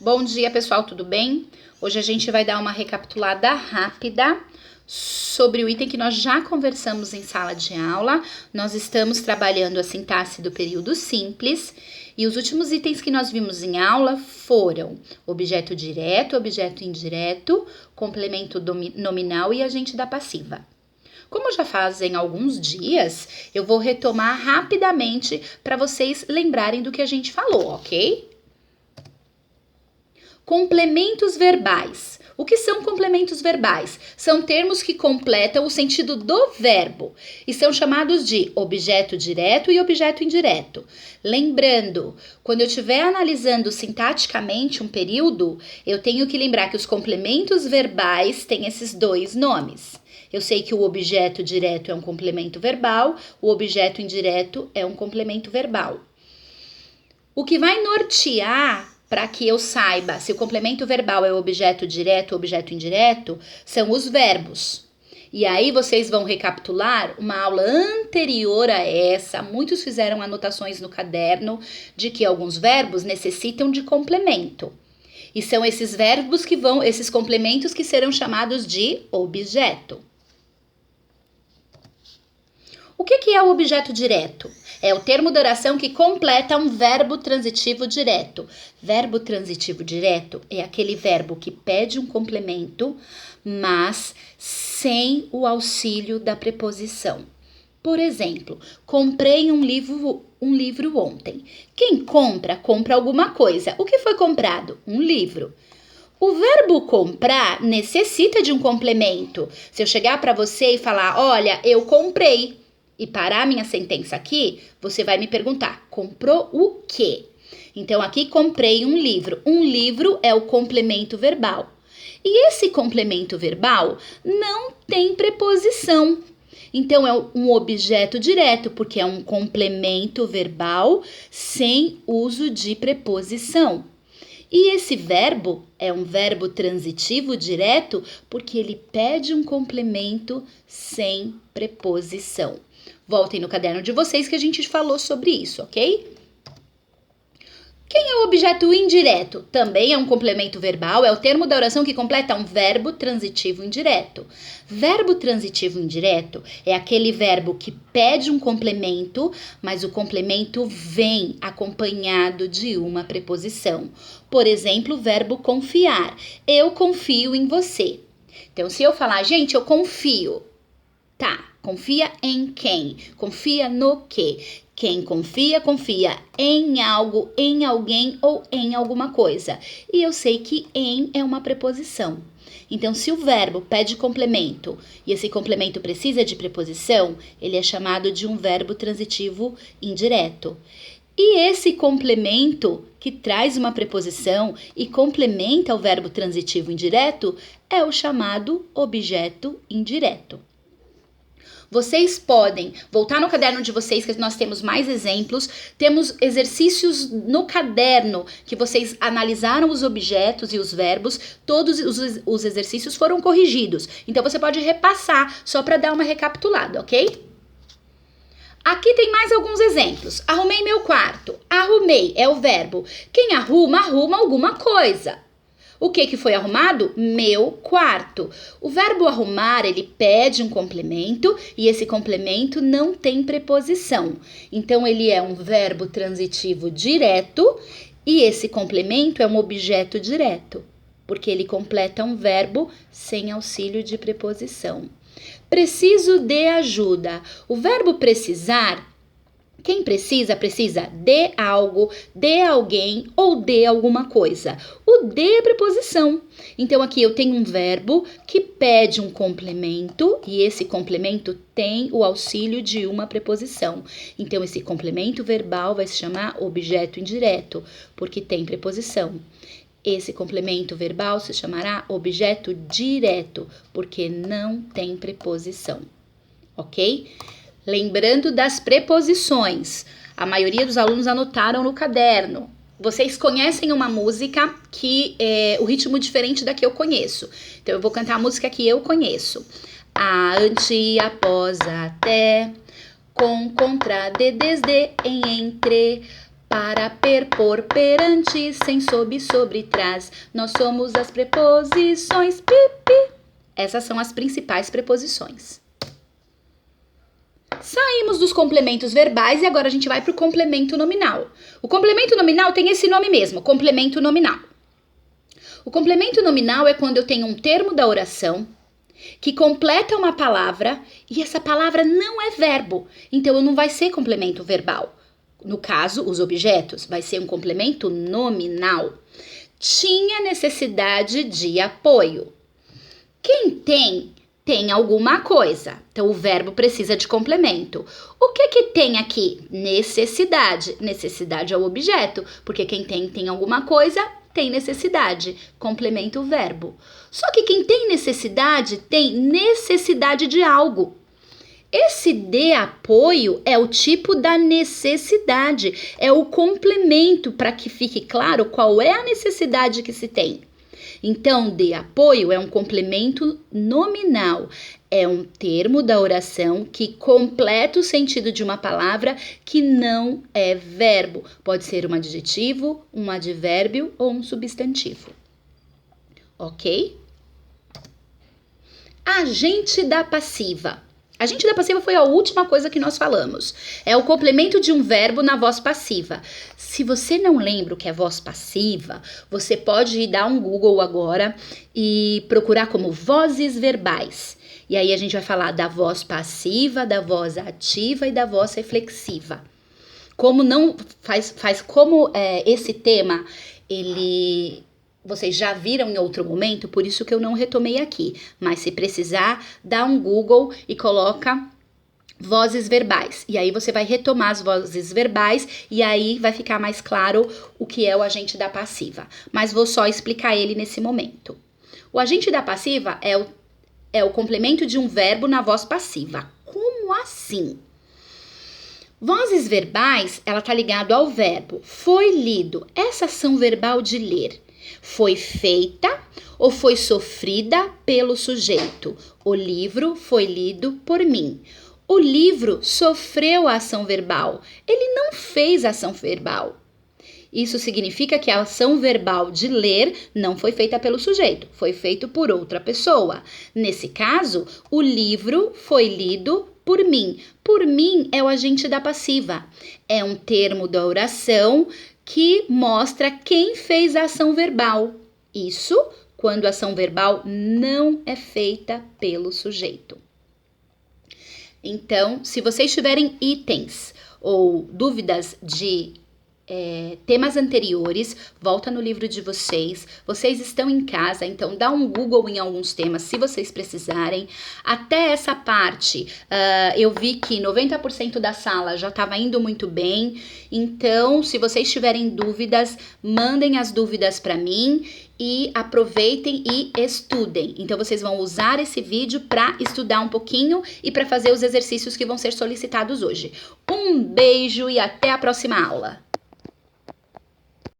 Bom dia, pessoal, tudo bem? Hoje a gente vai dar uma recapitulada rápida sobre o item que nós já conversamos em sala de aula. Nós estamos trabalhando a sintaxe do período simples e os últimos itens que nós vimos em aula foram objeto direto, objeto indireto, complemento nominal e agente da passiva. Como já fazem alguns dias, eu vou retomar rapidamente para vocês lembrarem do que a gente falou, ok? Complementos verbais. O que são complementos verbais? São termos que completam o sentido do verbo e são chamados de objeto direto e objeto indireto. Lembrando, quando eu estiver analisando sintaticamente um período, eu tenho que lembrar que os complementos verbais têm esses dois nomes. Eu sei que o objeto direto é um complemento verbal, o objeto indireto é um complemento verbal. O que vai nortear para que eu saiba se o complemento verbal é objeto direto ou objeto indireto, são os verbos. E aí vocês vão recapitular uma aula anterior a essa, muitos fizeram anotações no caderno de que alguns verbos necessitam de complemento. E são esses verbos esses complementos que serão chamados de objeto. O que é o objeto direto? É o termo de oração que completa um verbo transitivo direto. Verbo transitivo direto é aquele verbo que pede um complemento, mas sem o auxílio da preposição. Por exemplo, comprei um livro ontem. Quem compra, compra alguma coisa. O que foi comprado? Um livro. O verbo comprar necessita de um complemento. Se eu chegar para você e falar, olha, eu comprei, e parar minha sentença aqui, você vai me perguntar, comprou o quê? Então, aqui comprei um livro. Um livro é o complemento verbal. E esse complemento verbal não tem preposição. Então, é um objeto direto, porque é um complemento verbal sem uso de preposição. E esse verbo é um verbo transitivo direto, porque ele pede um complemento sem preposição. Voltem no caderno de vocês que a gente falou sobre isso, ok? Quem é o objeto indireto? Também é um complemento verbal, é o termo da oração que completa um verbo transitivo indireto. Verbo transitivo indireto é aquele verbo que pede um complemento, mas o complemento vem acompanhado de uma preposição. Por exemplo, o verbo confiar. Eu confio em você. Então, se eu falar, gente, eu confio. Tá, confia em quem? Confia no quê? Quem confia, confia em algo, em alguém ou em alguma coisa. E eu sei que em é uma preposição. Então, se o verbo pede complemento e esse complemento precisa de preposição, ele é chamado de um verbo transitivo indireto. E esse complemento que traz uma preposição e complementa o verbo transitivo indireto é o chamado objeto indireto. Vocês podem voltar no caderno de vocês, que nós temos mais exemplos. Temos exercícios no caderno que vocês analisaram os objetos e os verbos. Todos os exercícios foram corrigidos. Então, você pode repassar só para dar uma recapitulada, ok? Aqui tem mais alguns exemplos. Arrumei meu quarto. Arrumei é o verbo. Quem arruma, arruma alguma coisa. O que foi arrumado? Meu quarto. O verbo arrumar, ele pede um complemento e esse complemento não tem preposição. Então, ele é um verbo transitivo direto e esse complemento é um objeto direto, porque ele completa um verbo sem auxílio de preposição. Preciso de ajuda. O verbo precisar, quem precisa, precisa de algo, de alguém ou de alguma coisa. O de é preposição. Então, aqui eu tenho um verbo que pede um complemento e esse complemento tem o auxílio de uma preposição. Então, esse complemento verbal vai se chamar objeto indireto, porque tem preposição. Esse complemento verbal se chamará objeto direto, porque não tem preposição. Ok? Lembrando das preposições, a maioria dos alunos anotaram no caderno. Vocês conhecem uma música que é o ritmo diferente da que eu conheço. Então, eu vou cantar a música que eu conheço. A, ante, após, até, com, contra, de, desde, em, entre, Para, per, por, perante, sem, sob, sobre, trás. Nós somos as preposições. Pi, pi. Essas são as principais preposições. Saímos dos complementos verbais e agora a gente vai para o complemento nominal. O complemento nominal tem esse nome mesmo, complemento nominal. O complemento nominal é quando eu tenho um termo da oração que completa uma palavra e essa palavra não é verbo, então não vai ser complemento verbal. No caso, os objetos, vai ser um complemento nominal. Tinha necessidade de apoio. Quem tem alguma coisa. Então, o verbo precisa de complemento. O que tem aqui? Necessidade. Necessidade é o objeto, porque quem tem alguma coisa, tem necessidade. Complementa o verbo. Só que quem tem necessidade de algo. Esse de apoio é o tipo da necessidade, é o complemento para que fique claro qual é a necessidade que se tem. Então, de apoio é um complemento nominal, é um termo da oração que completa o sentido de uma palavra que não é verbo. Pode ser um adjetivo, um advérbio ou um substantivo. Ok? Agente da passiva. Agente da passiva foi a última coisa que nós falamos. É o complemento de um verbo na voz passiva. Se você não lembra o que é voz passiva, você pode ir dar um Google agora e procurar como vozes verbais. E aí a gente vai falar da voz passiva, da voz ativa e da voz reflexiva. Como não faz como esse tema, vocês já viram em outro momento, por isso que eu não retomei aqui. Mas se precisar, dá um Google e coloca vozes verbais. E aí você vai retomar as vozes verbais e aí vai ficar mais claro o que é o agente da passiva. Mas vou só explicar ele nesse momento. O agente da passiva é o complemento de um verbo na voz passiva. Como assim? Vozes verbais, ela tá ligado ao verbo. Foi lido. Essa ação verbal de ler. Foi feita ou foi sofrida pelo sujeito. O livro foi lido por mim. O livro sofreu a ação verbal. Ele não fez a ação verbal. Isso significa que a ação verbal de ler não foi feita pelo sujeito, foi feito por outra pessoa. Nesse caso, o livro foi lido por mim. Por mim é o agente da passiva. É um termo da oração que mostra quem fez a ação verbal. Isso quando a ação verbal não é feita pelo sujeito. Então, se vocês tiverem itens ou dúvidas de temas anteriores, volta no livro de vocês. Vocês estão em casa, então dá um Google em alguns temas se vocês precisarem. Até essa parte, eu vi que 90% da sala já estava indo muito bem. Então, se vocês tiverem dúvidas, mandem as dúvidas para mim e aproveitem e estudem. Então, vocês vão usar esse vídeo para estudar um pouquinho e para fazer os exercícios que vão ser solicitados hoje. Um beijo e até a próxima aula!